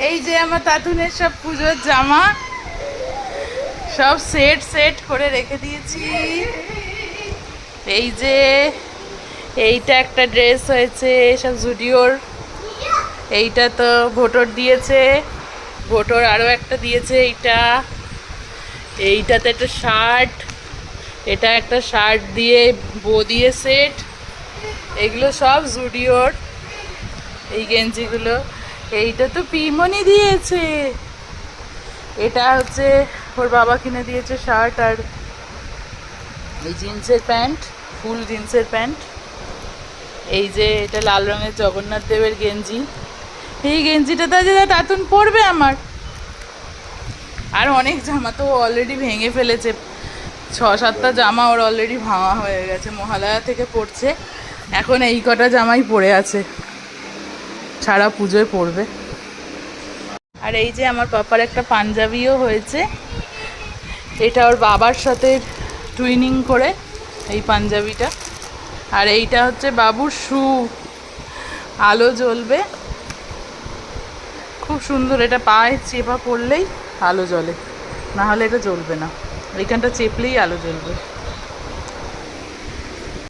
এই যে আমার তাতুনের সব পুজোর জামা সব সেট সেট করে রেখে দিয়েছি। এই যে এইটা একটা ড্রেস হয়েছে সব জুডিওর, এইটা তো ভোটর দিয়েছে, ভোটর আরও একটা দিয়েছে এইটা, এইটাতে একটা শার্ট, এটা একটা শার্ট দিয়ে বো দিয়ে সেট, এগুলো সব জুডিওর এই গেঞ্জিগুলো। এইটা তো পিমনি দিয়েছে, এটা হচ্ছে ওর বাবা কিনে দিয়েছে শার্ট আর এই জিন্সের প্যান্ট, ফুল জিন্সের প্যান্ট। এই যে এটা লাল রঙের জগন্নাথ দেবের গেঞ্জি, এই গেঞ্জিটা তো তাতুন পরবে আমার। আর অনেক জামা তো অলরেডি ভেঙে ফেলেছে, 6-7টা জামা ওর অলরেডি ভাঙা হয়ে গেছে, মহালয়া থেকে পড়ছে, এখন এই কটা জামাই পরে আছে, ছাড়া পুজোয় পরবে। আর এই যে আমার পাপার একটা পাঞ্জাবিও হয়েছে, এটা ওর বাবার সাথে টুইনিং করে এই পাঞ্জাবিটা। আর এইটা হচ্ছে বাবুর শু, আলো জ্বলবে, খুব সুন্দর, এটা পায়ে চেপা পড়লেই আলো জ্বলে, না হলে এটা জ্বলবে না, এইখানটা চেপলেই আলো জ্বলবে।